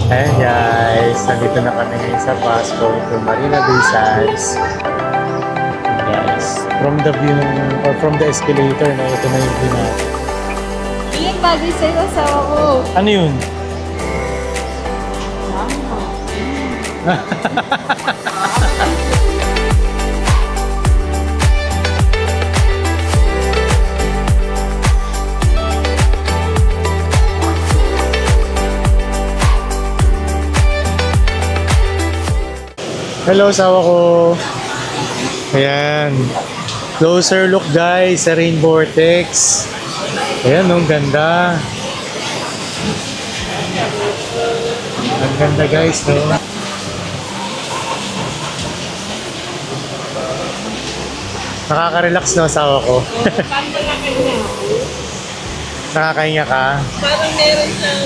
Ayan guys, nandito na kami ngayon sa bus going to Marina Bay Sands. Guys, from the view or from the escalator, no, ito na yung view natin. Iyan bagay sa'yo, asawa ko. Ano yun? Hello, asawa ko. Ayan. Closer look guys sa Rain Vortex. Ayan, ang ganda. Ang ganda guys, no? Nakaka-relax na asawa ko. Nakakahinga ka? Parang meron siyang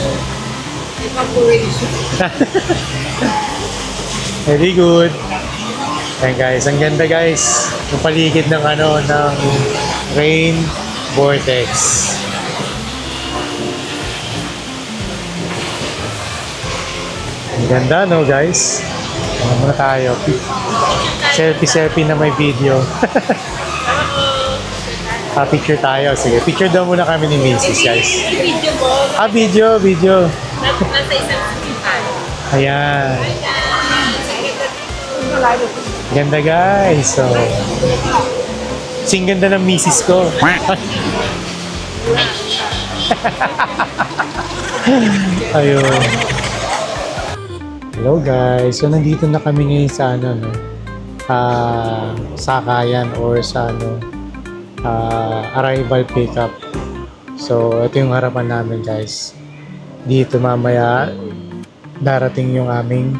evaporation. Very good. Ayan guys, ang ganda guys. Yung paligid ng ng Rain Vortex. Ang ganda no guys. Ano muna tayo. Selfie na may video. Picture tayo. Sige, picture daw muna kami ni Macy's guys. Video mo. Video. Nasa isang hospital. Ayan. Ganda guys. So, sing ganda ng misis ko. Ayun. Hello guys. So nandito na kami ngayon sa sakayan or sa arrival pickup. So ito yung harapan namin guys. Dito mamaya darating yung aming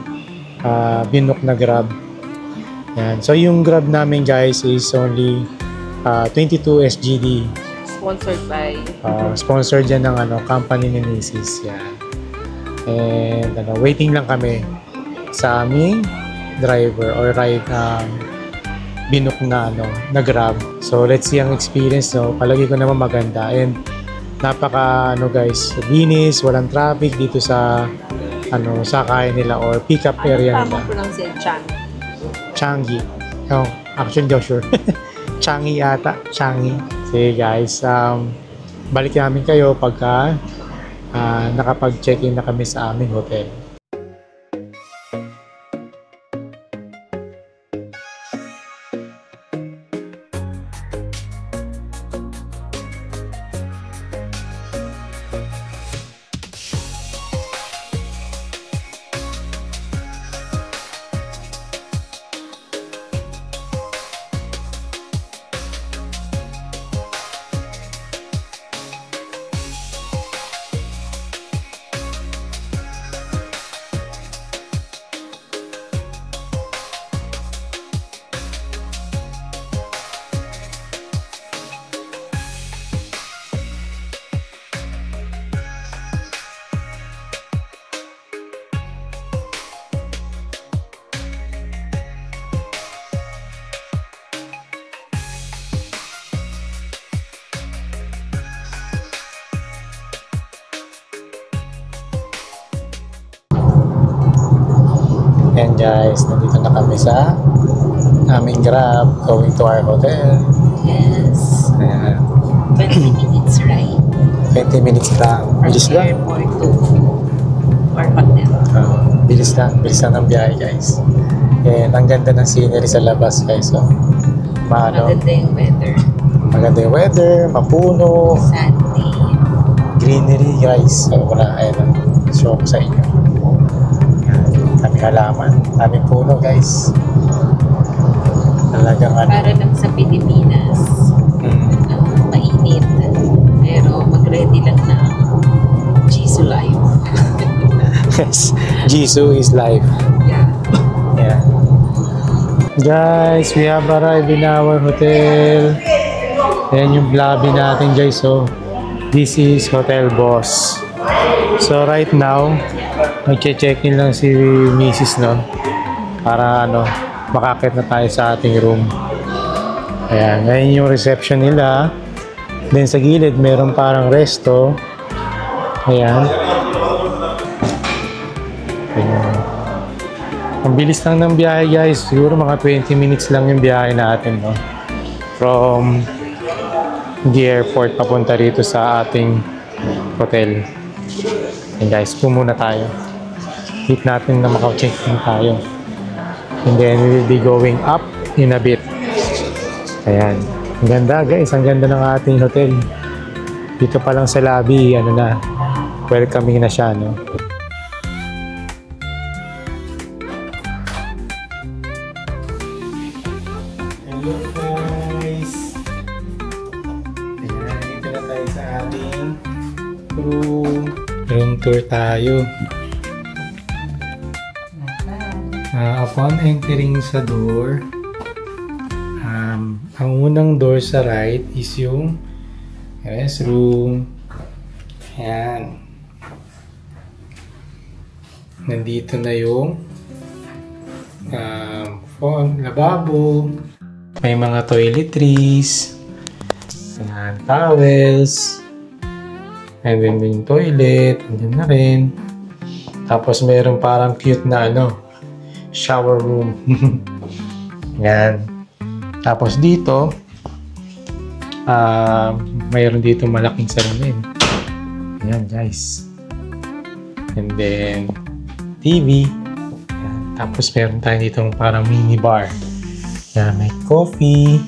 binook na Grab. Yan. So yung Grab namin guys is only 22 SGD. Sponsored by... sponsored yan ng company ni Macy's. Yan. And waiting lang kami sa aming driver or ride binook na Grab. So let's see ang experience, no. Palagi ko naman maganda and napaka guys, linis, walang traffic dito sa sakay nila or pickup area nila. Tama pronounce it, Changi. Oh, actually, hindi ako sure. Changi ata. Changi. Sige guys, balik namin kayo pagka nakapag-check-in na kami sa aming hotel. And guys, nandito na kami sa aming Grab going to our hotel. Yes. Ayan. 20 minutes, right? 20 minutes lang. Bilis From lang. airport to our hotel. Bilis lang ng biyahe guys. And ang ganda ng scenery sa labas guys. So, Maganda yung weather. maganda yung weather, mapuno, Sandy. greenery guys. So, ayan, show ko sa inyo. Kami halaman, daming puno guys. Talagang Para lang sa Pilipinas. Mainit. Pero mag-ready lang na Jisoo life. Yes, Jisoo is life. Yeah. Yeah. Guys, we have arrived in our hotel. Ayan yung lobby natin guys. So, this is Hotel Boss. So right now, mag-check-in lang si Mrs. no? Para makakit na tayo sa ating room. Ayan, ngayon yung reception nila. Then sa gilid, meron parang resto. Ayan. Ayan. Ang bilis lang ng biyahe guys. Siguro mga 20 minutes lang yung biyahe natin, no? From the airport papunta rito sa ating hotel. And guys, muna tayo. Hit natin na maka-check-in tayo. And then we will be going up in a bit. Ayan. Ang ganda guys. Ang ganda ng ating hotel. Dito pa lang sa lobby, ano na, welcoming na siya, no? Hello guys! Ayan, dito na tayo sa ating room tour tayo. Upon entering sa door, ang unang door sa right is yung restroom. Ayan. Nandito na yung lababo. May mga toiletries. Ayan, towels. And then yung toilet. Andyan na rin. Tapos mayroong parang cute na shower room. Ayan. Tapos dito, mayroon dito malaking salamin. Ayan guys. And then, TV. Ayan. Tapos meron tayo dito parang mini bar. Ayan, may coffee,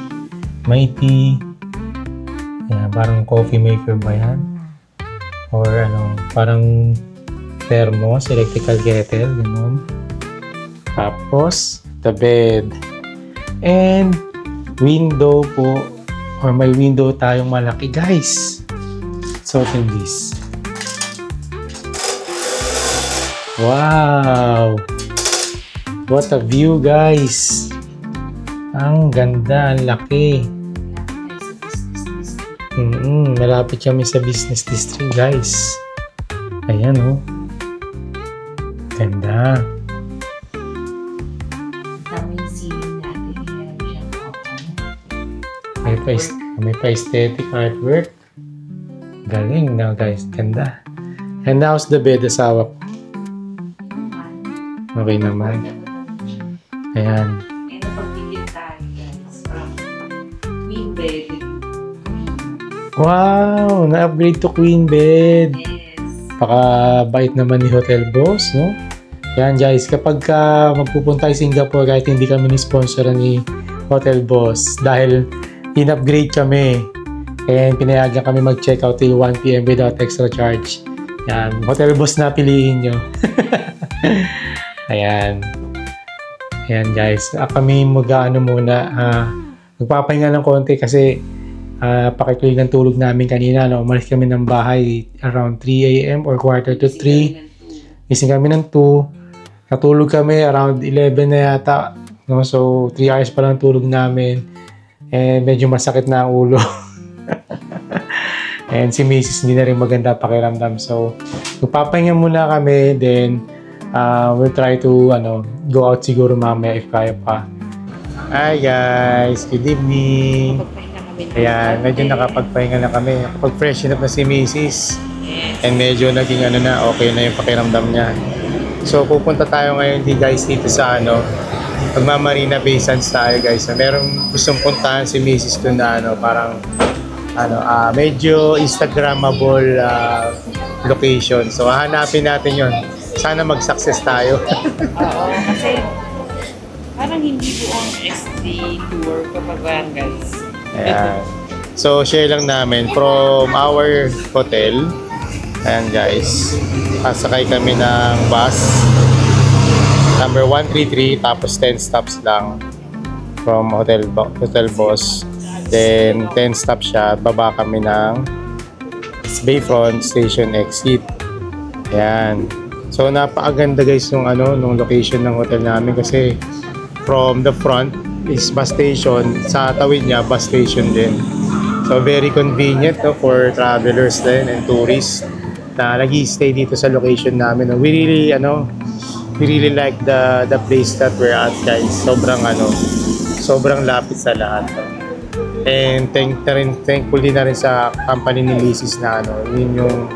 may tea. Ayan, parang coffee maker ba yan? Or parang thermos, electrical kettle, gano'n. Tapos, the bed. And, window po. Or may window tayong malaki, guys. So, open this. Wow! What a view, guys! Ang ganda, ang laki. Malapit kami sa business district, guys. Ayan, oh. Ganda. Tamang ceiling natin. Meron siyang May pa-aesthetic artwork. Galing na, guys. Ganda. And how's the bed, asawa? Okay naman. Ayan. Eh, napagpigil tayo, guys. From queen bed. Wow! Na-upgrade to queen bed. Yes. Pakabait naman ni Hotel Boss, no? Yan guys, kapag magpupunta sa Singapore kahit hindi kami ni-sponsor ni Hotel Boss dahil in-upgrade kami and pinayagan kami mag-check out till 1 PM without extra charge. Yan, Hotel Boss na piliin nyo. Ayan. Ayan guys, kami magpapahinga ng konti kasi pakituloy ng tulog namin kanina. Umalis kami ng bahay around 3 AM or quarter to 3. Gising kami ng 2. Natulog kami around 11 na yata. No? So, 3 hours pa lang tulog namin. And medyo masakit na ang ulo. And si Mrs. hindi na rin maganda pakiramdam. So, magpapahinga muna kami. Then, we'll try to go out siguro mamaya if kaya pa. Hi guys! Good evening! Ayan, medyo nakapagpahinga na kami. Nakapag-freshen up na si Mrs. Yes. And medyo naging okay na yung pakiramdam niya. So, pupunta tayo ngayon guys dito sa Magmamarina Bay Sands tayo guys. Merong gustong puntahan si Mrs. doon na parang medyo Instagrammable location. So, hahanapin natin yon. Sana mag-success tayo. Oo, kasi parang hindi buong SD tour kapag guys. Ayan. So, share lang namin from our hotel. Ayan guys. Pasakay kami ng bus. Number 133. Tapos 10 stops lang. From Hotel Boss. Then 10 stops siya. Baba kami ng Bayfront Station Exit. Ayan. So, napakaganda guys nung location ng hotel namin kasi from the front is bus station, sa tawid niya bus station din. So very convenient for travelers din and tourists na nag-i-stay dito sa location namin. We really like the place that we're at guys. Sobrang lapit sa lahat. And thankful din na rin sa company ni Mrs. na yun yung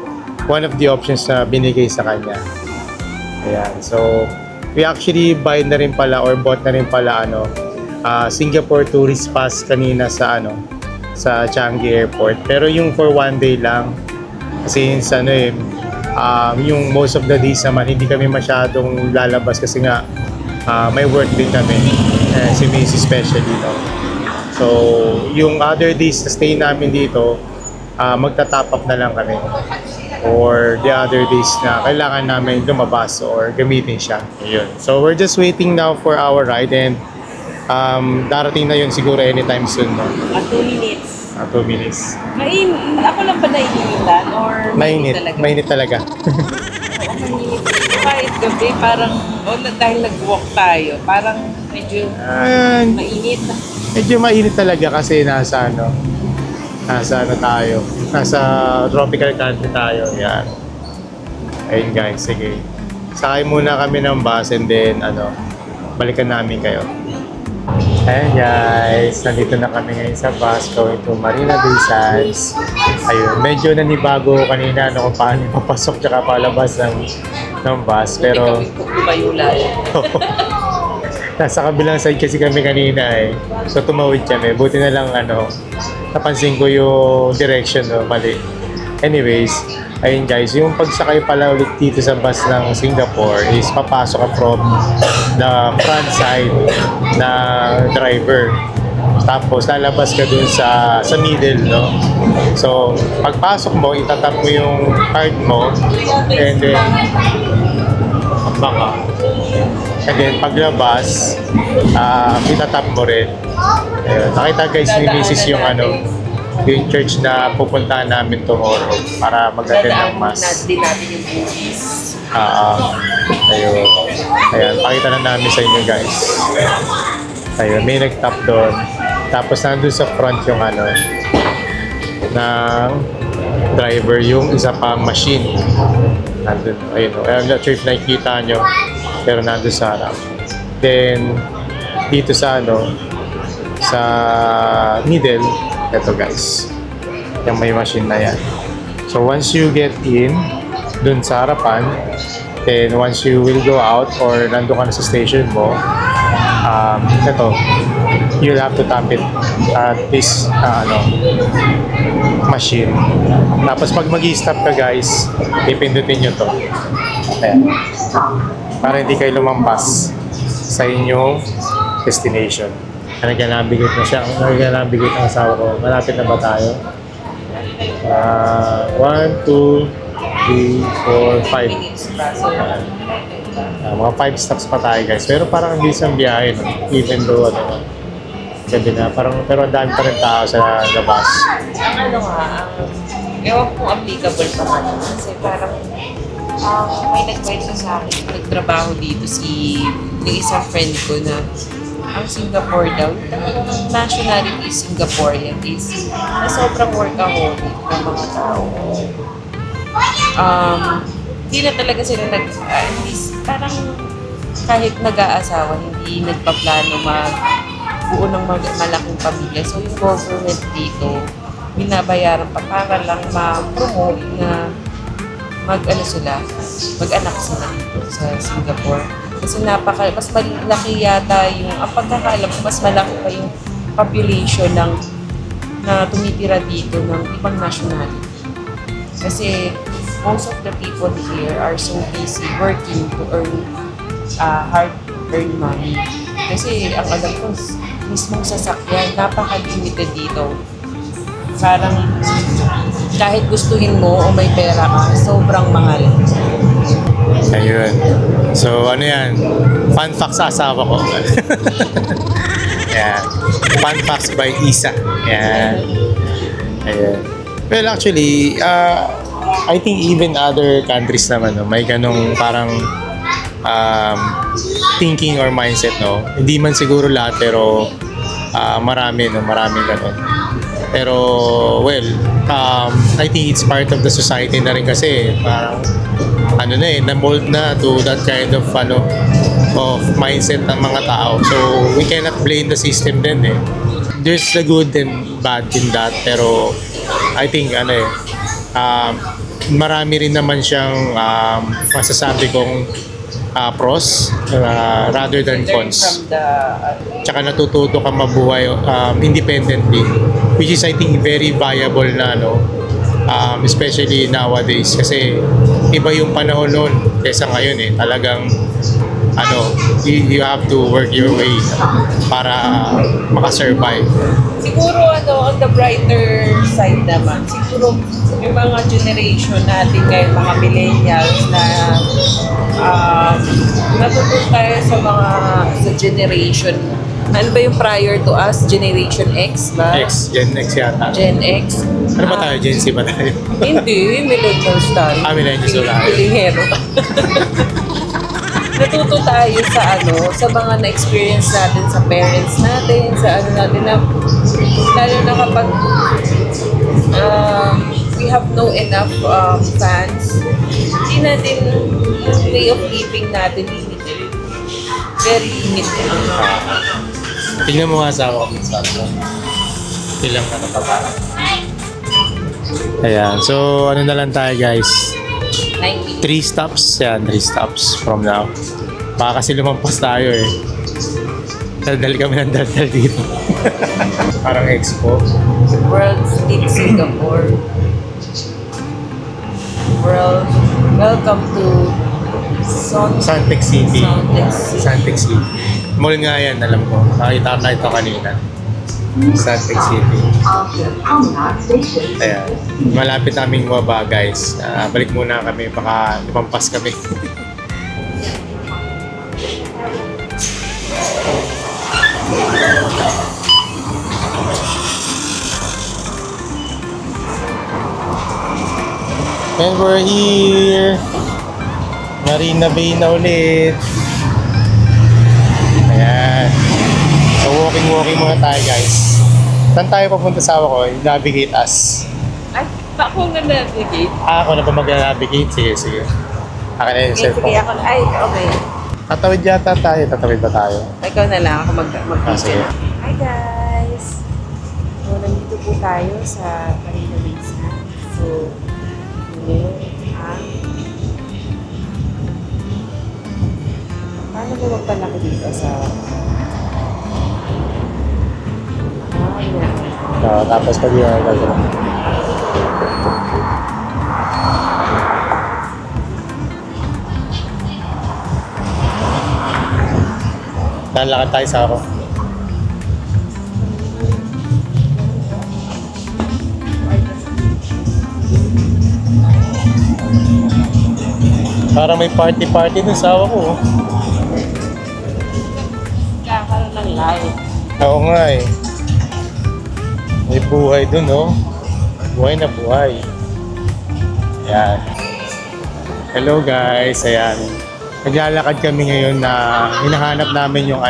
one of the options na binigay sa kanya. Ayan. So, we actually buy na rin pala or bought na rin pala Singapore Tourist Pass kanina sa sa Changi Airport. Pero yung for one day lang kasi yung most of the days naman hindi kami masyadong lalabas kasi nga may work din kami. Si Macy especially, no. So, yung other days na stay namin dito, magta-top up na lang kami. Or the other days na kailangan namin lumabas or gamitin siya. Ayun. So, we're just waiting now for our ride and darating na yun siguro anytime soon, no? 2 minutes. 2 minutes. Ako lang ba naiinitan or Mainit. talaga? Mainit talaga. Mainit. Kahit gabi, parang, dahil nag-walk tayo, parang medyo mainit. Medyo mainit talaga kasi nasa tayo. Nasa tropical country tayo. Yan. Ayun guys, sige. Sakay muna kami ng bus and then balikan namin kayo. Ayan guys, nandito na kami ngayon sa bus going to Marina Bay Sands. Ayun, medyo nanibago kanina kung paano papasok tsaka palabas ng bus. Pero nasa kabilang side kasi kami kanina eh. So tumawid kami. Buti na lang napansin ko yung direction, mali. Anyways, ayun guys, yung pagsakay pala ulit dito sa bus ng Singapore is papasok ka from the front side na driver. Tapos lalabas ka dun sa middle, no? So, pagpasok mo, itatap mo yung card mo and then baka. And then paglabas, itatap mo rin. Ayun. Nakita guys ni Mrs. yung yung church na pupuntahan namin tomorrow para mag-attend ng mass. Din natin yung movies. Ayun. Ayan, pakita na namin sa inyo guys. Ayun, may nag-tap doon. Tapos nandun sa front yung ng driver, yung isa pang machine. Nandun, ayun. I'm not sure if nakikita nyo, pero nandun sa harap. Then, dito sa sa middle, eto guys, yung may machine na yan. So once you get in dun sa harapan, then once you will go out or nandun ka na sa station mo, eto, you'll have to tap it at this machine. Tapos pag mag-i-stop ka guys, ipindutin nyo to. Ayan. Para hindi kayo lumampas sa inyong destination. Naglalambigit na siya. Naglalambigit ang asawa ko. Malapit na ba tayo? 1, 2, 3, 4, 5. Mga 5 stops pa tayo guys. Pero parang hindi isang biyahe, no? Even though gabi na. Pero ang dami pa rin tao sa labas. Ewan kung applicable pa man. Kasi parang may nagkwento sa akin, nagtrabaho dito yung isang friend ko na ang Singapore daw, ang nationality is Singaporean is na sobrang workaholic ng mga tao. Hindi na talaga sila parang kahit nag-aasawa, hindi nagpaplano buo ng malaking pamilya. So yung government dito, binabayaran pa para lang ma-promote na mag-anak sila dito sa Singapore. Kasi mas malaki yata ang pagkakaalam ko, mas malaki pa yung population na tumitira dito ng ibang nationality. Kasi most of the people here are so busy working to earn hard-earned money. Kasi ang alam ko, mismong sasakyan, napaka-limited dito. Parang kahit gustuhin mo o may pera ka, sobrang mahal. Ayun. So, yan? Fun facts sa asawa ko. Ayan. Fun facts by Isa. Ayan. Ayan. Well, actually, I think even other countries naman, may ganong parang thinking or mindset, no? Hindi man siguro lahat, pero maraming ganon. Pero, well, I think it's part of the society na rin kasi parang na-mold na to that kind of of mindset ng mga tao. So, we cannot blame the system din eh. There's the good and bad in that, pero I think marami rin naman siyang masasabi kong pros rather than Learn cons. from the Tsaka natututo ka mabuhay independently, which is I think very viable na especially nowadays kasi iba yung panahon noon kaysa ngayon talagang you have to work your way para makasurvive. siguro on the brighter side naman, siguro yung mga generation natin ngayon, mga millennials na natutunan tayo sa generation. Ano ba yung prior to us? Generation X ba? Gen X yata. Gen X? Ano ba tayo? Gen Z ba tayo? Hindi, millennials tayo. Millennials tayo. Pilingero. Natuto tayo sa mga na-experience natin sa parents natin, sa natin na, lalo na kapag we have no enough fans, hindi natin yung way of living natin limited. Very limited. Tingnan mo nga sa ako. Ilang pa. Ayan. So, ano na lang tayo guys. 90. 3 stops. Yan, 3 stops from now. Baka kasi lumampas tayo Daldal kami ng daldal dito. Parang expo. World in Singapore. Welcome to Suntec City. Suntec City. Mall nga yan, alam ko. Nakita ko kanina. Suntec City. Ayan. Malapit naming baba guys. Balik muna kami. Baka lumampas kami. And we're here. Marina Bay na ulit. Ayan. So walking muna tayo guys. Saan tayo papunta sa ko? Navigate us. Ay, ako nga navigate. Ako na ba mag-navigate? Sige. Akin na yung cellphone. Sige, ako na. Ay, okay. Tatawid yata tayo. Tatawid ba tayo? Ikaw na lang ako Sige. Hi guys! So, nandito po tayo sa Marina Bay Sands. So, paano ba magpalaki dito sa... Tapos pag yun ang gagawin. Lalakad tayo sa ako. Parang may party dun sa awa ko. Kakaroon ng live. Oo nga May buhay dun Buhay na buhay. Ayan. Hello guys, ayan. Naglalakad kami ngayon na hinahanap namin yung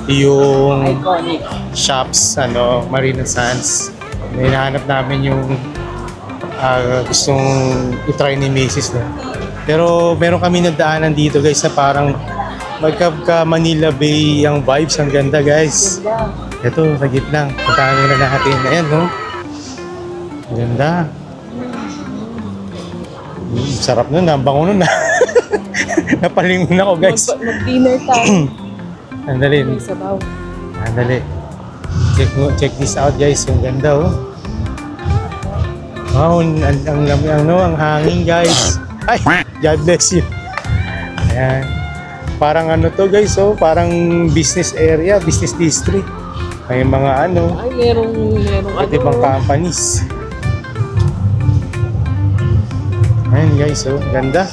yung Iconic. shops, Marina Sands. Hinahanap namin yung gustong itry ni Macy's Pero meron kami nadaanan dito guys na parang magka Manila Bay ang vibes. Ang ganda guys. Ito, sagit lang. Puntahan muna natin. Ayan, Ang ganda. Sarap nun. Ang bango nun. Napalingon ako guys. Mag-dinner tayo. Andali. Sabaw. Andali. Check this out guys. Ang ganda Wow, ang hangin guys. Ay, God bless you. Ayan. Parang to guys, parang business area, business district. May mga Ay, merong ibang companies. Ayan guys, ganda.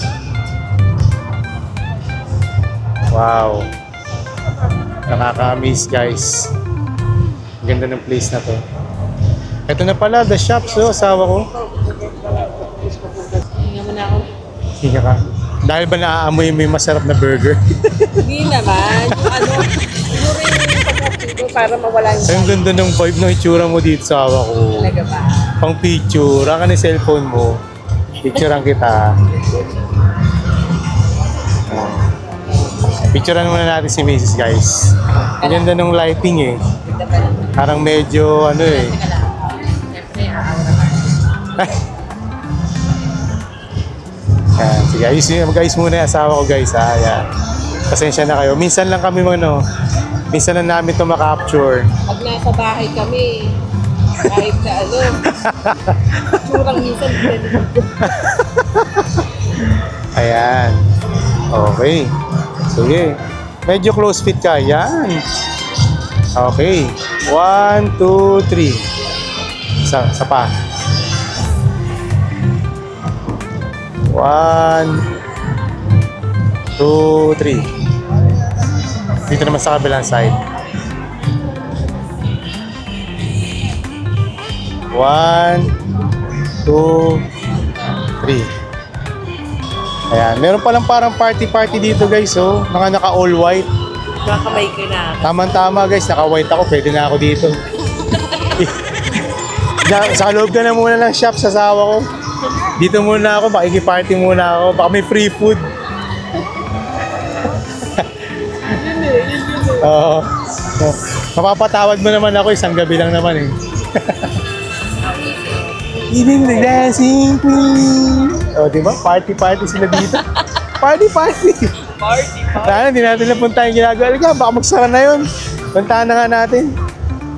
Wow. Nakaka-amaze guys. Ganda ng place na to. Ito na pala, the shops, asawa ko. Hinga mo na ako. Hinga ka. Dahil ba naaamoy mo yung masarap na burger? Hindi naman. Siguro yung pagkakito para mawala yung... Ang ganda ng vibe ng itsura mo dito sa awa ko. Talaga ba? Pang picture, ka na cellphone mo. Picturean kita. Picturean muna natin si Mrs. guys. Ang ganda ng lighting Ganda pa lang. Parang medyo Teka lang. Siyempre, aaura ka. Yan, sige, mag-ayos muna yung asawa ko guys ha. Yan. Pasensya na kayo. Minsan lang kami minsan lang namin ito makapture. Pag nasa bahay kami, kahit na tsurang minsan dito. Ayan. Okay. Sige. Medyo close fit ka. Yan. Okay. 1, 2, 3. Isa pa. 1, 2, 3. Dito naman sa kabilang side. 1, 2, 3. Ayan. Meron palang parang party dito guys. Oh. Mga naka all white. Kakamay ka na. Tama guys. Naka white ako. Pwede na ako dito. Sa loob ka na muna ng shop sa asawa ko. Dito muna ako. Makiki-party muna ako. Baka may free food. Oo. Mapapatawad mo naman ako. Isang gabi lang naman eh. Eating the dancing queen. O, diba? Party sila dito. Party. Sana, hindi natin napunta yung ginagawa. Alika, baka magsara na yun. Puntahan na nga natin.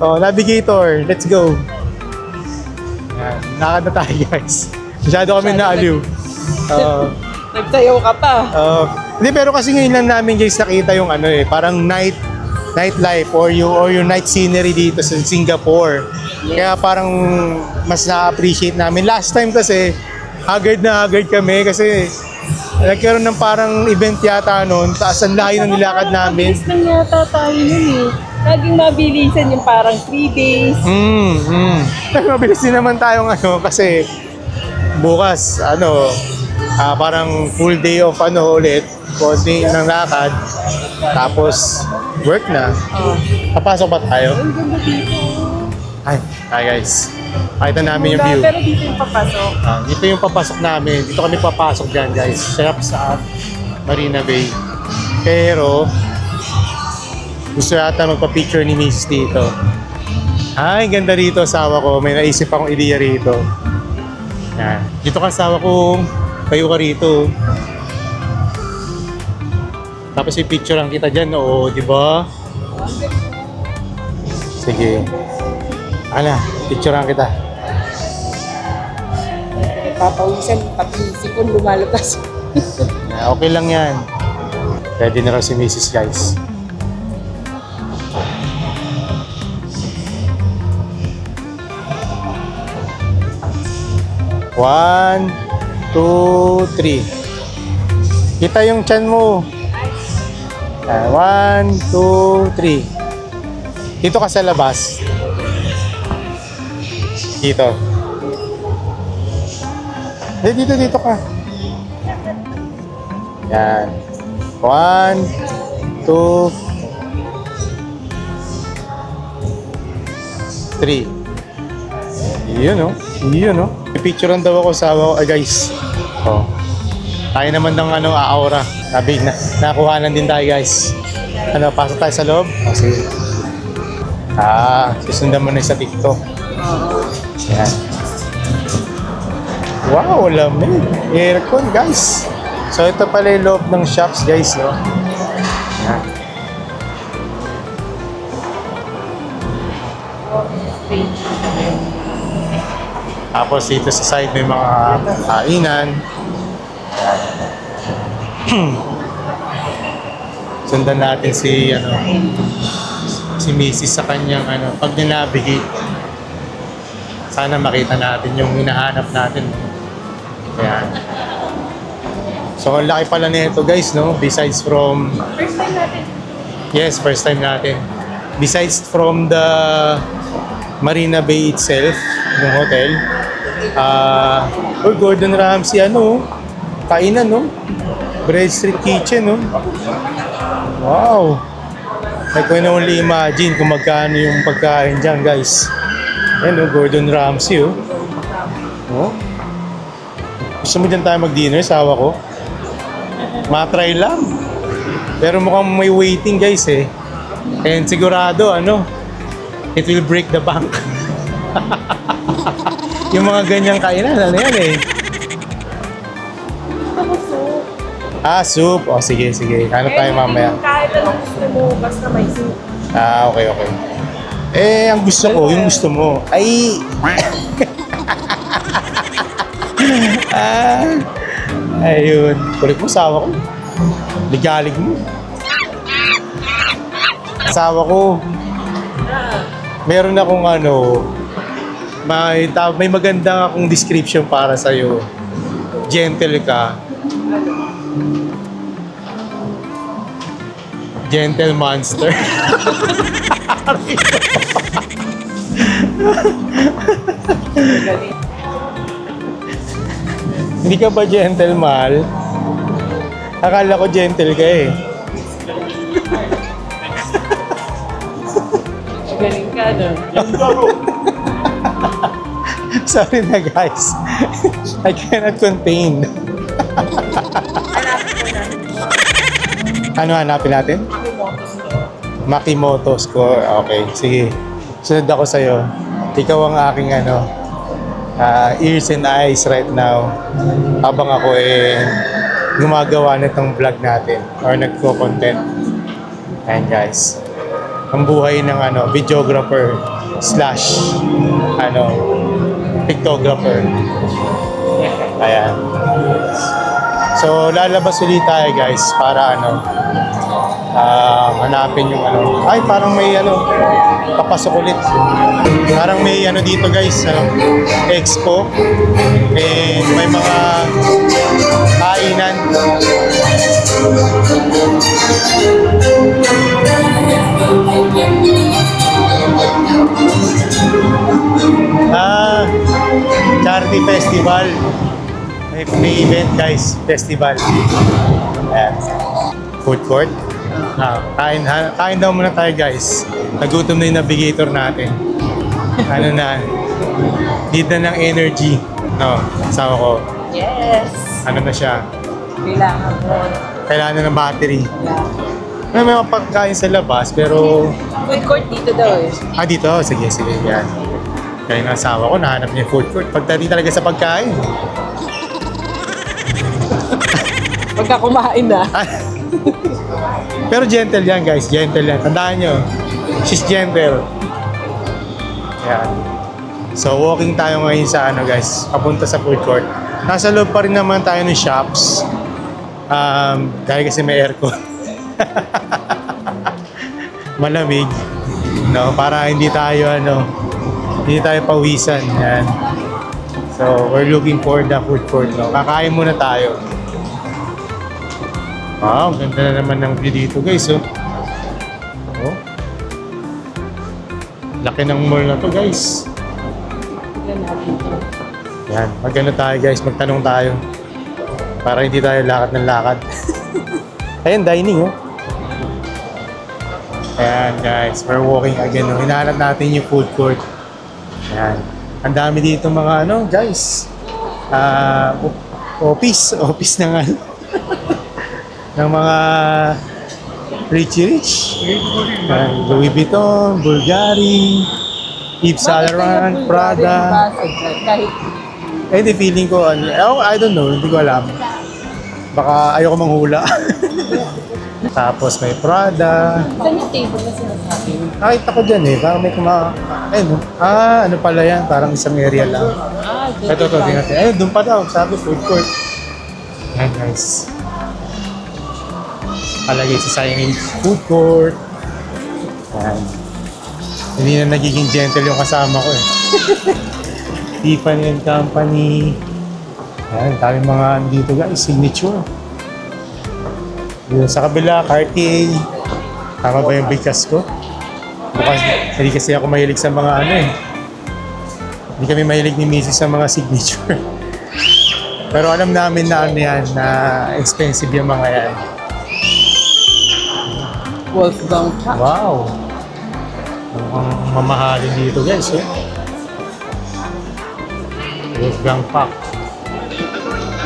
O, navigator. Let's go. Yan. Nakakad na tayo, guys. Masyado kami naaliw. Nagsayaw ka pa. Hindi, pero kasi ngayon lang namin, guys, nakita yung parang nightlife or yung night scenery dito sa Singapore. Kaya parang mas na-appreciate namin. Last time kasi, haggard kami kasi nagkaroon ng parang event yata noon. Taas ang layo ng nilakad namin. Mabilis lang yata tayo yun eh. Laging mabilisan yung parang 3 days. Mabilis din naman tayong kasi bukas, parang full day of ulit. Konti ng lakad. Tapos, work na. Papasok ba tayo? Ang ganda dito. Hi guys. Pakita namin yung view. Pero dito yung papasok. Dito yung papasok namin. Dito kami papasok dyan guys. Sarap sa Marina Bay. Pero, gusto yata magpa-picture ni Mrs. dito. Ay, ganda rito asawa ko. May naisip akong ideya rito. Yan. Dito ka asawa ko. Tayo ka rito. Tapos i-picture lang kita dyan. Oo, di ba? Sige. Picture lang kita. Papawisan, papisipon, lumalabas. Okay lang yan. Ready na raw si Mrs. guys. One, 2, 3. Kita yung tiyan mo. 1, 2, 3. Dito ka sa labas. Dito. Dito ka. Yan. 1, 2, 3. Yun o. Picturean daw ako sa guys. Oh. Tayo naman ng aura. Nakuhanan din tayo guys. Pasok tayo sa loob? Sige. Susundan mo na sa TikTok. Yan. Wow, lamig. Aircon guys. So ito pala yung loob ng shops guys, no? Yan. Tapos dito sa side may mga kainan. Sundan natin si Mrs. sa kanyang pag ninavigate. Sana makita natin yung hinahanap natin. Ayan. So ang laki pala nito guys, no? Besides from First time natin. yes, first time natin. Besides from the Marina Bay itself, yung hotel, Gordon Ramsay, kainan, no? Bread Street Kitchen, no? Wow! I can only imagine kung magkano yung pagkain dyan, guys. Ayan, no? Gordon Ramsay, oh. Gusto mo dyan tayo mag-dinner, sawa ko? Matry lang. Pero mukhang may waiting, guys, eh. And sigurado, it will break the bank. Yung mga ganyang kainan, yan eh. gusto ko soup. Ah, soup. O, sige, sige. Ano tayo mamaya? Kahit anong gusto mo, basta may soup. Ah, okay, okay. Eh, ang gusto ko, yung gusto mo, ay... ah, ayun. Kulit mo, asawa ko. Ligalig mo. Asawa ko. Meron akong ano, may maganda akong description para sa'yo. Gentle ka. Gentle monster. Hindi ka ba gentle, mahal? Akala ko gentle ka eh. Galing ka, no? Sorry na guys. I cannot contain. Ano hanapin natin? Makimoto score. Okay, sige. Sunod ako sa'yo. Ikaw ang aking ano, ears and eyes right now. Habang ako gumagawa nitong vlog natin or nagko-content. Ayan guys. Ang buhay ng ano, videographer slash ano, pictographer. Ayan. So, lalabas ulit tayo guys para ano, hanapin yung ano. Ay, parang may ano, papasok ulit. Parang may ano dito guys, ano, expo. And may mga kainan. Charity Festival. May event guys, festival. Ayan. Food court. Kain daw muna tayo guys. Nagutom na yung navigator natin. Ano na, need na ng energy. No, asawa ko. Yes! Ano na siya? Kailangan mo. Kailangan na ng battery. Yeah. May mga pagkain sa labas pero... Food court dito daw eh. Ah, dito? Sige, sige. Yan. Kaya yung asawa ko, nahanap niya yung food court. Pagdating talaga sa pagkain. Pagka kumain na. Pero gentle yan guys, gentle yan. Tandaan nyo, she's gentle. Yan. So walking tayo ngayon sa ano guys, papunta sa food court. Nasa loob pa rin naman tayo ng shops. Dahil kasi may aircon. Malamig. No, para hindi tayo pawisan. Yan. So we're looking for the food court. No? Kakain muna tayo. Wow, ganda na naman ng view dito guys, oh. Oh. Laki ng mall na to guys. Yan, magano tayo guys, magtanong tayo. Para hindi tayo lakad ng lakad. Ayan, dining, oh. Ayan guys, we're walking again, oh. Hinahanap natin yung food court. Ayan. Ang dami dito mga ano guys. Office ng ano. ng mga rich. Louis Vuitton, Bulgari, Yves Saint Laurent, Prada. Hindi, feeling ko, I don't know, hindi ko alam. Baka ayoko manghula. Tapos may Prada. Saan yung table na sinasabi? Nakita ko dyan eh, parang may ano pala yan, parang isang area lang. Ito, tingnan natin. Doon pa daw, sabi food court. Yan guys. Palagay sa signage, food court. Yan. Hindi na nagiging gentle yung kasama ko eh. Tiffany & Company. Yan, dami mga dito guys, signature. Dito sa kabila, Cartier. Tama ba yung bigas ko? Bukas, hindi kasi ako mahilig sa mga ano eh. Hindi kami mahilig ni Mrs. sa mga signature. Pero alam namin na ano yan, na expensive yung mga yan. Wolfgang Puck. Wow! Mukhang mamahalin dito guys eh. Wolfgang Puck.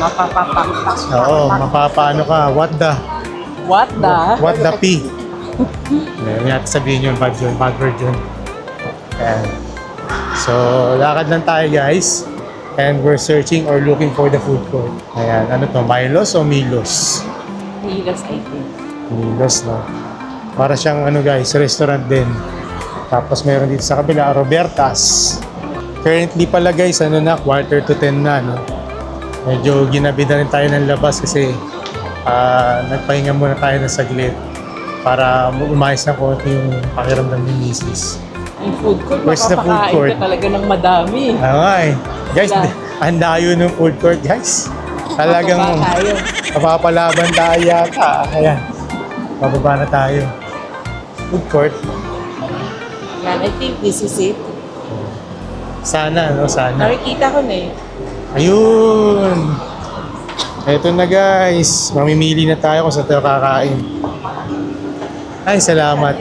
Mapapapak. Oo, mapapaano ka. What the P? Hindi natin sabihin yung bad word yun. Ayan. So, lakad lang tayo guys. And we're searching or looking for the food court. Ayan, ano to? Milos o Milos? Hilas, I think. Milos, no? Para siyang ano guys, restaurant din. Tapos mayroon dito sa kabila, Robertas. Currently pala guys, ano na, 9:45 na, no? Medyo ginabi na rin tayo ng labas kasi nagpahinga muna tayo ng saglit para umayos na konti yung pakiramdam ni Mrs. Yung food court, Where's the food court? ka talaga ng madami. Ay, guys, ang dayo ng food court guys. Talagang tayo. mapapalaban tayo yata. Ayan, bababa na tayo. Food court. Yan, I think this is it. Sana, no? Sana. Nakikita ko na eh. Ayun! Eto na guys. Mamimili na tayo kung saan tayo kakain. Ay, salamat.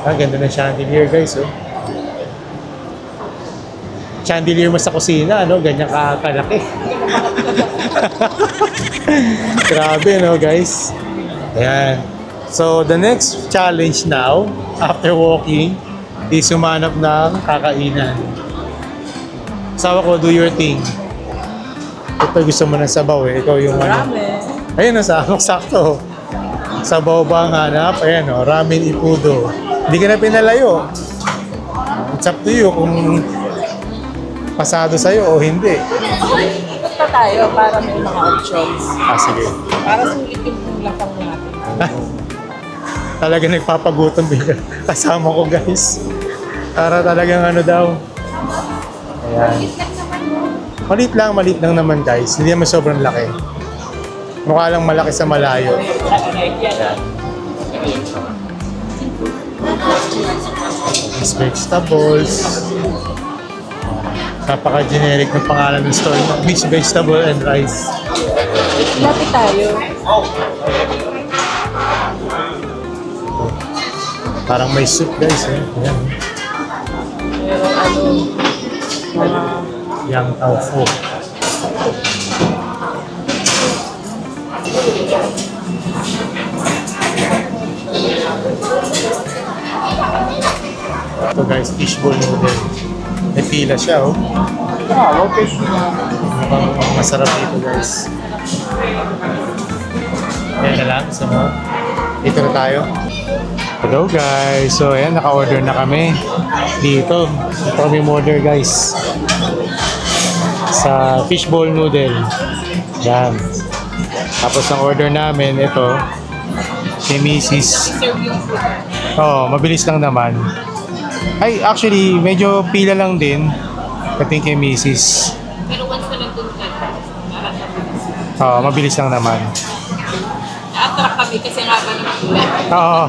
Ganda ng chandelier guys, oh. Chandelier mo sa kusina, no? Ganyan kalaki. Grabe, no guys? Ayan. So, the next challenge now, after walking, is humanap ng kakainan. Sawa ko, do your thing. Ito gusto mo ng sabaw eh. Ikaw yung ano. Ramen. Ayun, sakto. Sabaw ba ang hanap? Ayan o, ramen ipudo. Hindi ka na pinalayo. It's up to you kung pasado sa'yo o hindi. Punta tayo para may mga options. Sige. Para sulit yung lapang natin. Talaga nagpapagutom bigla. Kasama ko guys. Para talagang ano daw. Ayan. Maliit lang naman guys. Hindi naman sobrang laki. Mukha lang malaki sa malayo. Ayan. These vegetables. Napaka-generic ng pangalan ng store. Mixed vegetable and rice. Lapit tayo. Parang may soup guys. Eh. Ayan. Merong ano, mga Yang tao fu. Ito guys, fishball noodle. May pila siya, oh. Mukhang masarap dito guys. Ayan na lang, sa mga. Dito na tayo. Hello guys, so ayan, naka-order na kami dito. Ito kami order guys sa fishball noodle. Yan. Tapos ang order namin, ito si Mrs. Oh, mabilis lang naman. Ay, actually, medyo pila lang din. Kating kay Mrs. Pero once na nandun ka, Oh, mabilis lang naman. na-attract kami kasi nga ba ng pila. Oo,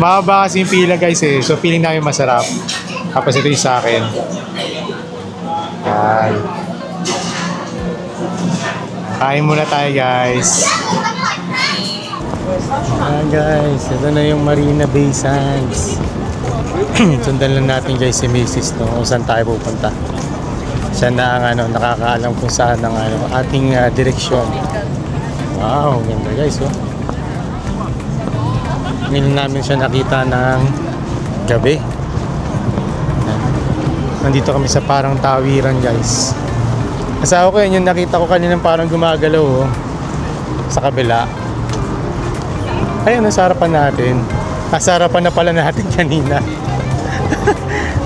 mahaba kasi yung pila guys eh. So feeling namin masarap. Tapos ito yung sa akin. Yan. Kain muna tayo guys. Ayan guys, ito na yung Marina Bay Sands. Sundan lang natin guys si Mrs. No, kung saan tayo pupunta. Siya na ang ano, nakakaalam kung saan ang ano, ating direksyon. Wow, ganda guys oh. Ngayon namin siya nakita ng gabi. Nandito kami sa parang tawiran guys. Asawa ko yun yung nakita ko kaninang parang gumagalaw oh, sa kabila. Ayun, nasa harapan natin. Nasa harapan na pala natin kanina.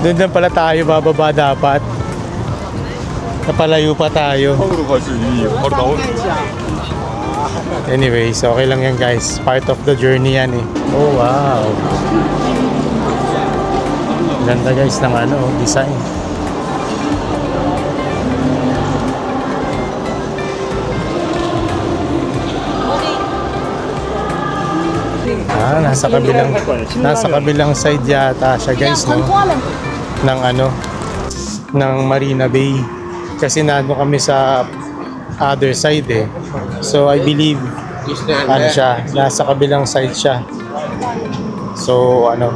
Doon pala tayo bababa dapat. Napalayo pa tayo. Anyways, okay lang yan guys. Part of the journey yan eh. Oh wow. Ganda guys ng ano, design. Nasa kabilang side yata siya guys no. Ng ano, ng Marina Bay. Kasi nando kami sa other side eh. So I believe ano siya, nasa kabilang side siya. So ano,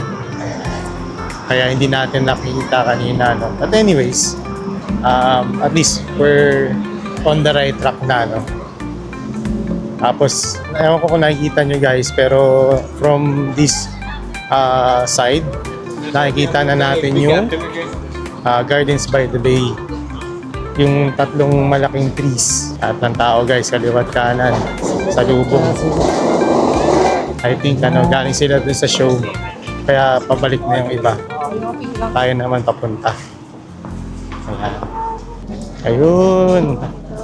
kaya hindi natin nakita kanina no. But anyways, at least we're on the right track na no. Tapos, ewan ko kung nakikita nyo guys, pero from this side, nakikita na natin yung Gardens by the Bay. yung tatlong malaking trees. At ng tao guys, kaliwat kanan, sa lubong. I think galing sila dun sa show. Kaya pabalik na yung iba. Tayo naman papunta. Ayan. Ayun.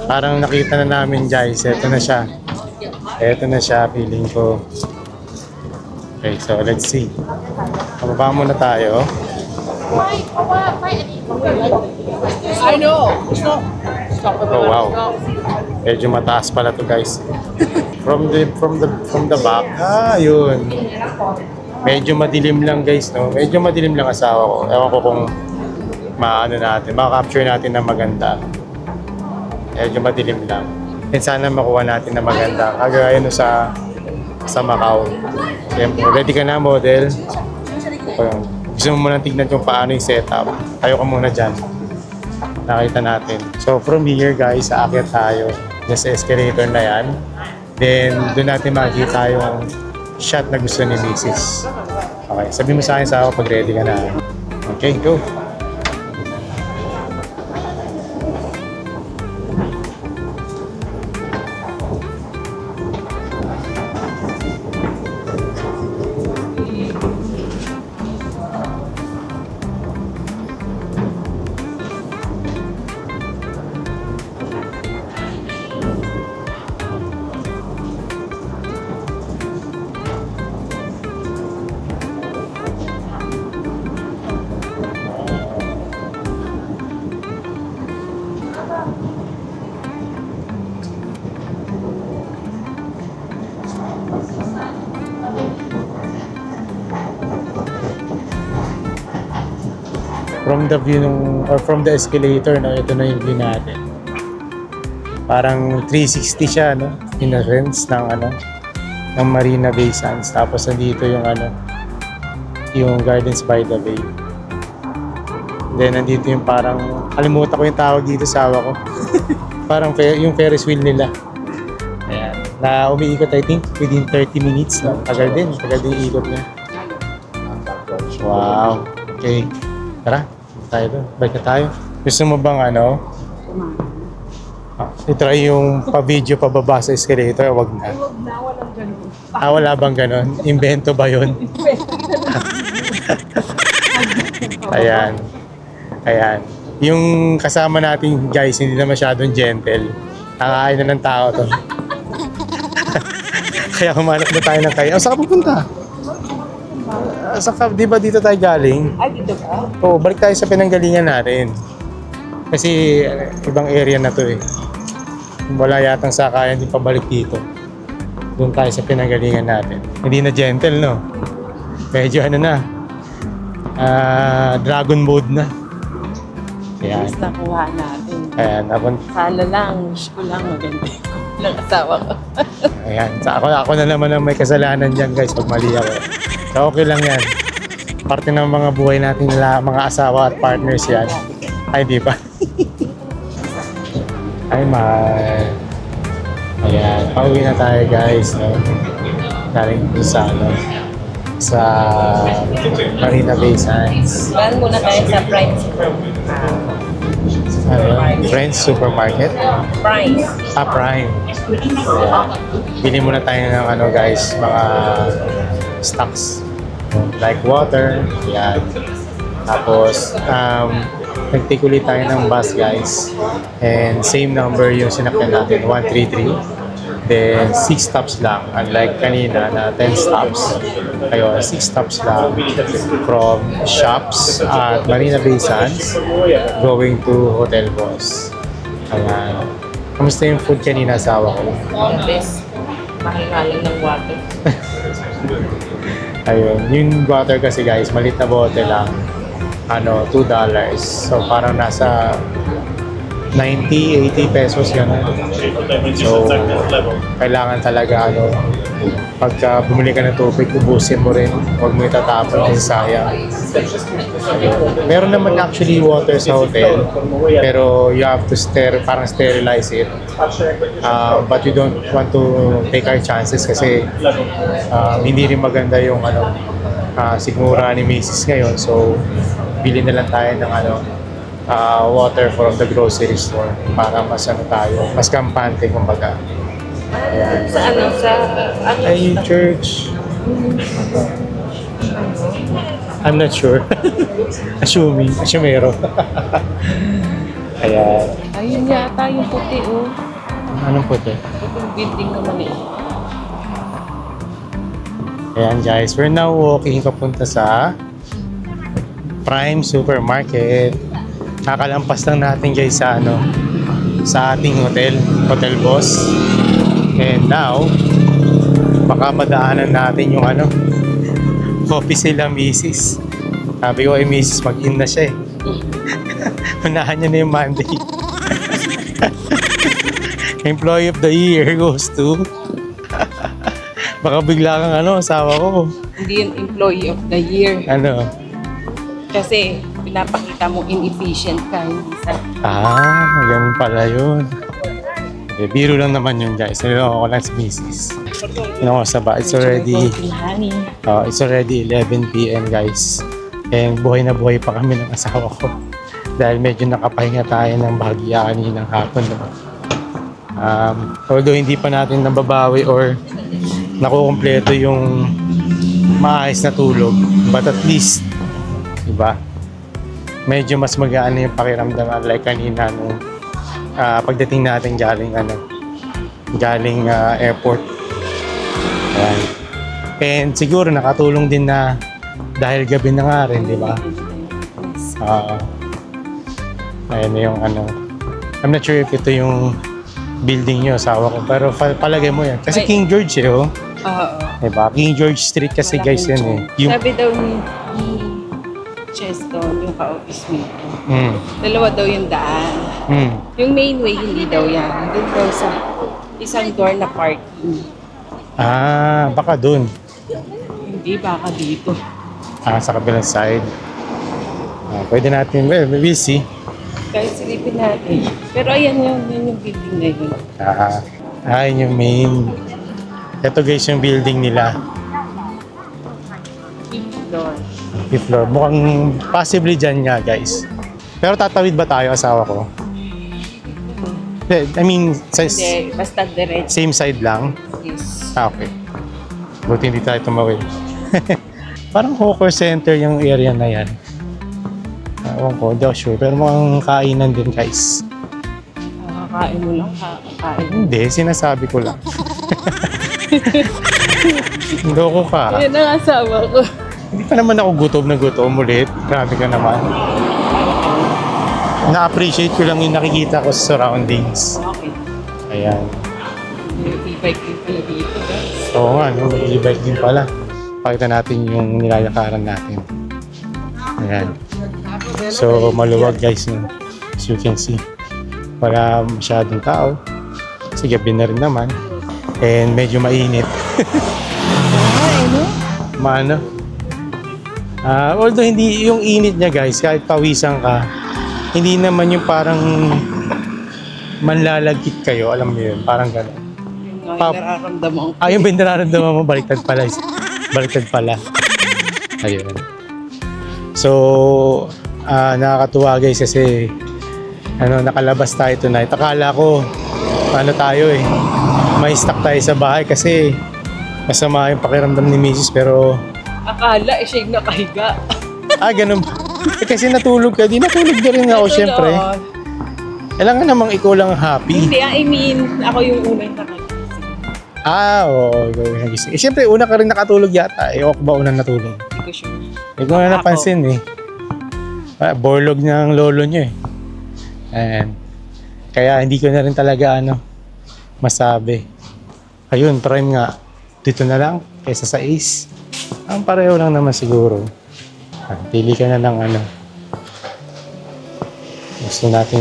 Parang nakita na namin guys. Ito na siya. Ito na siya, feeling ko. Okay, so let's see. Pababa muna tayo. I know. Stop. Oh wow. Medyo mataas pala to guys. From the back. Yun. Medyo madilim lang guys, no? Medyo madilim lang asawa ko. Ewan ko kung maano natin, maka-capture natin na maganda. Medyo madilim lang. And sana makuha natin na maganda. Kagaya no sa Macau. Siyempre, ready ka na model? Ayun. Gusto mo muna tignan kung paano yung setup. Tayo ka muna dyan. Nakita natin. So from here guys, aakyat tayo. Dyan sa escalator na yan. Then doon natin makikita yung shot na gusto ni Mrs. Okay, sabi mo sa akin sa ako pag ready ka na. Okay, go! From the view or from the escalator, no, ito na yung view natin. Parang 360 siya, no? In a sense ng Marina Bay Sands. Tapos nandito yung Gardens by the Bay. Then nandito yung parang, kalimutan ko yung tawag dito sa awa ko. Parang yung Ferris wheel nila. Ayan. Na umiikot I think within 30 minutes, no? Tagal din yung ikot niya. Wow. Okay. Tara, tayo doon. Balik na tayo. Gusto mo bang i-try yung pa-video pababa sa escalator? Wag na. Huwag na, walang ganun. Wala bang ganon? Invento ba yun? Ayan. Ayan. Yung kasama natin guys, hindi na masyadong gentle. Nakakain na ng tao to. Kaya kumanap na tayo ng kaya. Saan ka pupunta? Di ba dito tayo galing? Ay, dito ba? Oo, balik tayo sa pinanggalingan natin. Kasi ibang area na to eh. Wala yatang sakayan din pabalik dito. Doon tayo sa pinanggalingan natin. Hindi na gentle, no? Medyo dragon mode na. Ayan. Mas nakuha natin. Ayan, Sana lang, wish ko lang maganda ng asawa ko. ayan. Ako na naman ang may kasalanan dyan guys pag mali ako. So okay lang yan. Parte ng mga buhay natin nila, mga asawa at partners yan. Ay, di ba? Ay, mahal. Ayan, pauwi na tayo guys. No? Galing sa Marina Bay Sands. Gaan muna tayo sa Prime. Friends Supermarket? Prime. Prime. Ayan. Bili muna tayo ng guys, mga stocks. Like water. Ayan. Tapos, nag-take ulit tayo ng bus guys. And same number yung sinakyan natin, 133. Then 6 stops lang. Unlike kanina na 10 stops. Ayun, 6 stops lang from shops at Marina Bay Sands going to Hotel Boss. Ayan. Kamusta yung food kanina asawa ko? Best. Mahal-halang ng water. Ayun, yung water kasi guys, malit na bote lang. $2. So parang nasa 90, 80 pesos yan. So, kailangan talaga pagka bumili ka ng tubig, ubusin mo rin. Huwag mo itatapon kasi sayang. Meron naman actually water sa hotel, pero you have to parang sterilize it. But you don't want to take our chances kasi hindi rin maganda yung sigmura ni Mrs. ngayon. So, bili na lang tayo ng water from the grocery store para mas ano tayo, mas kampante kumbaga. Ayan. Sa ano, sa ano? Ay, yung church. I'm not sure. Assumero. Ayan. Ayun yata yung puti, oh. Anong puti? Yung building naman eh. Ayan guys, we're now walking papunta sa Prime Supermarket. Nakalampas lang natin guys sa ano, sa ating Hotel Boss. And now, baka madaanan natin yung ano, office nila Mrs. Sabi ko ay Mrs. mag-in na siya eh. Unahan niya na yung Monday. Employee of the year goes to baka bigla kang ano, asawa ko. Hindi yung employee of the year. Ano? Kasi pinapakita mo inefficient ka, hindi sa... Ganun pala yun. Okay, biro lang naman yun guys. Niloko ko lang si Mrs. Ano ko sa ba? It's already 11 p.m. guys. And buhay na buhay pa kami ng asawa ko. Dahil medyo nakapahinga tayo ng bahagya kaninang hapon. No? Although hindi pa natin nababawi or nakukumpleto yung maayos na tulog, but at least diba, medyo mas magaan yung pakiramdam like kanina nung pagdating natin galing airport. Ayan. And siguro nakatulong din na dahil gabi na nga rin, di ba? Ayan na yung ano, I'm not sure if ito yung building nyo, asawa ko, pero palagay mo yan kasi King George eh, oh. Oo. Diba? King George Street kasi guys yan eh. Yung, Sabi daw ni Cheston, yung ka-office mate ko. Dalawa daw yung daan. Yung main way, hindi daw yan. Doon daw sa isang door na parking. baka dun. Hindi, baka dito. Sa kabilang side. Pwede natin, well, we'll see. Kahit silipin natin. Pero ayan yun yung building na yun. Yun yung main. Ito guys yung building nila. Door. Fifth floor. Mukhang possibly dyan nga guys. Pero tatawid ba tayo, asawa ko? I mean, Hindi, basta direct. same side lang? Yes. Okay. Buti hindi tayo tumawid. Parang hawker center yung area na yan. Ewan ko, hindi ako sure. Pero mukhang kainan din guys. Kakain mo lang, kakain. Hindi, sinasabi ko lang. Loko ka. Yan ang asawa ko. Hindi pa naman ako gutom ulit. Grabe ka naman. Na-appreciate ko lang yung nakikita ko sa surroundings. Okay. Ayan. May e-bike din pala dito, guys. Oo nga, no? May e-bike din pala. Pakita natin yung nilalakaran natin. Ayan. So, maluwag guys. No? As you can see. Wala masyadong tao. Kasi gabi na rin naman. And medyo mainit. Maano? Although hindi yung init niya guys, kahit pawisan ka, hindi naman yung parang manlalagkit kayo, alam mo yun, parang gano'n. Yung nararamdaman ko. Yung nararamdaman mo, baliktad pala. Baliktad pala. Ayun. So, nakakatuwa guys kasi nakalabas tayo tonight. Akala ko, tayo eh, may stock tayo sa bahay kasi masama yung pakiramdam ni Mrs. pero... Akala, siya yung nakahiga. Ganun ba? Kasi natulog ka, natulog din rin ako syempre. Kailangan namang ikaw lang happy. Hindi, I mean, ako yung unang nakagising. Oo, ikaw yung nagising. Syempre, una ka rin nakatulog yata. Ako ba unang natulog? Hindi ko sure. Hindi ko na napansin eh. Borlog ng lolo nyo eh. And, kaya hindi ko na rin talaga masabi. Ayun, Prime nga. Dito na lang, kaysa sa Ace. Ang pareho lang naman siguro. Pili ka na ng gusto natin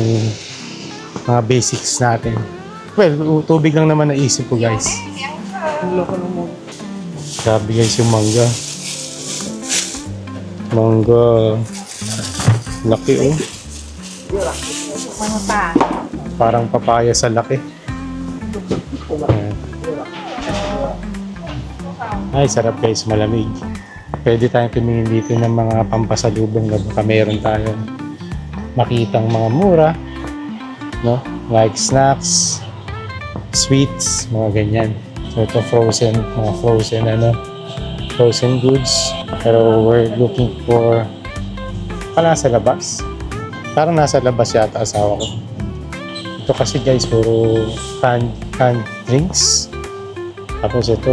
mga basics natin. Well, tubig lang naman naisip ko guys. Ang loko ng mo. Grabe guys yung mangga. Mangga. Laki oh. Parang papaya sa laki. Ayan. Ay, sarap guys, malamig. Pwede tayong tumingin dito ng mga pampasalubong na baka meron tayo. makitang mga mura, no? Like snacks, sweets, mga ganyan. So ito frozen goods. Pero we're looking for nasa labas. Parang nasa labas yata asawa ko. Ito kasi guys, puro canned drinks. Tapos ito,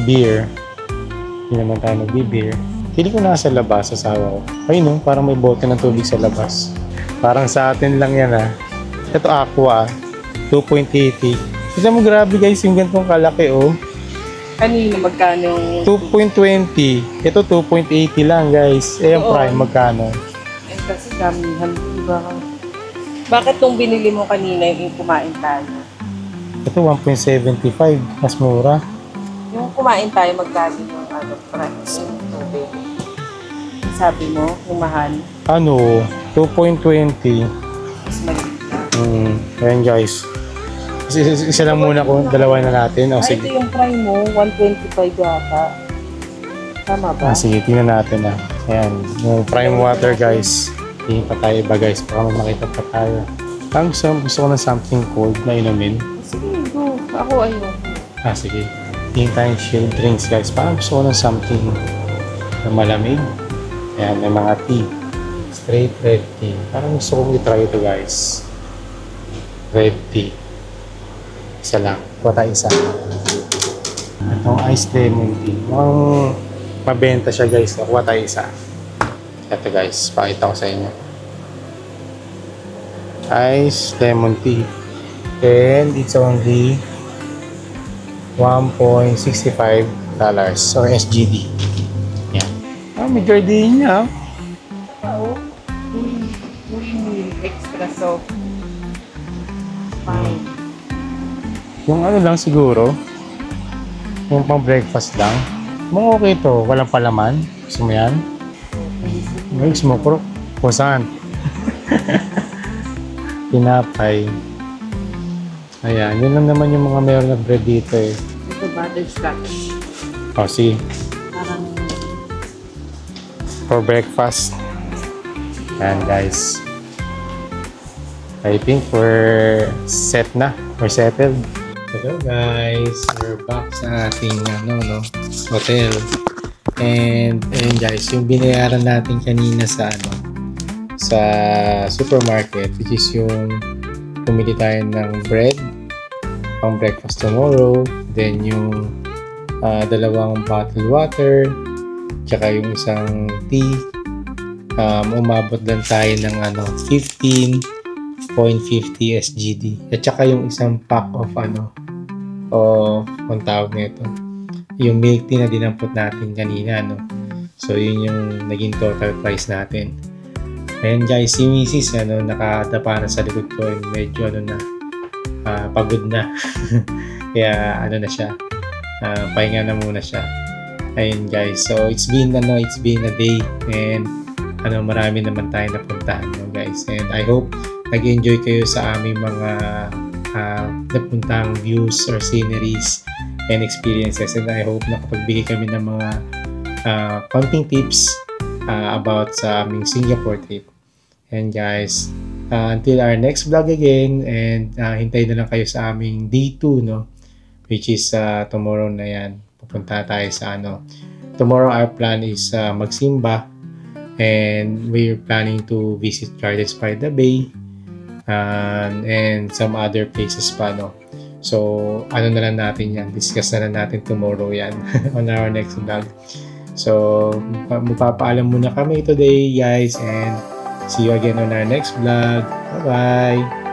beer. Hindi naman tayo magbi-beer. Hindi ko nasa labas asawa ko. Ayun no, parang may bote ng tubig sa labas. Parang sa atin lang yan ha. Ito aqua, 2.80. Kita mo grabe guys, yung ganitong kalaki oh. Kanina magkano? 2.20. Ito 2.80 lang guys. Eh yung Oo. prime magkano? Eh kasi damihan, diba? Bakit tong binili mo kanina yung kumain tayo? Ito 1.75. Mas mura. Yung kumain tayo magkano yung price yung tubig? Sabi mo, yung mahal, Ano? 2.20. mas maliit na. Ayan guys. Isa lang muna kung dalawa na natin. O Ito sige. yung prime mo, 125 yata. Tama ba? Sige, tingnan natin na. Ayan. Yung prime water guys. Tingin pa tayo iba guys. Baka may makita pa tayo. Ang gusto ko ng something cold na inumin. Sige, go. Ako ayun. Sige. Tingin tayong chilled drinks guys. Parang gusto ko ng something na malamig. Ayan, may mga tea. Straight red tea. Parang gusto kong i-try ito guys. Red tea. Isa lang. Kuha tayo isa. Itong iced lemon tea. Mukhang mabenta siya guys. Kuha tayo isa. Ito guys. Pakita ko sa inyo. Iced lemon tea. And it's only $1.65 or SGD. Yan. May gardenia. Oo. Extra soft. Fine. Yung ano lang siguro, yung pang breakfast lang. Mga okay to, walang palaman. Gusto mo yan? Gusto mo, kusan. Tinapay. Ayan, yun lang naman yung mga meron na bread dito eh. Ito butterscotch. O, sige. Parang For breakfast. Ayan guys. I think we're set na. We're settled. Hello guys. We're back sa ating hotel. And ayun guys, yung binayaran natin kanina sa sa supermarket, which is yung pumili tayo ng bread pang breakfast tomorrow, then yung dalawang bottled water, tsaka yung isang tea, umabot lang tayo ng 15.50 SGD. At saka yung isang pack of ang tawag nito, yung milk tea na dinampot natin kanina, So yun yung naging total price natin. Ayan guys, si Mrs. nakadapa na sa likod ko, and medyo pagod na. Kaya na siya, pahinga na muna siya. Ayun guys, so it's been a day, and marami naman tayo napuntahan guys, and I hope nag-enjoy kayo sa aming mga napuntang views or sceneries and experiences, and I hope nakapagbigay kami ng mga konting tips about sa aming Singapore trip. And guys, until our next vlog again, and hintayin na lang kayo sa aming day 2, which is tomorrow na yan. Pupunta tayo sa tomorrow our plan is magsimba, and we're planning to visit Gardens by the Bay, and some other places pa, So na lang natin yan, discuss na lang natin tomorrow yan on our next vlog. So magpapaalam muna kami today guys, and see you again on our next vlog. Bye bye.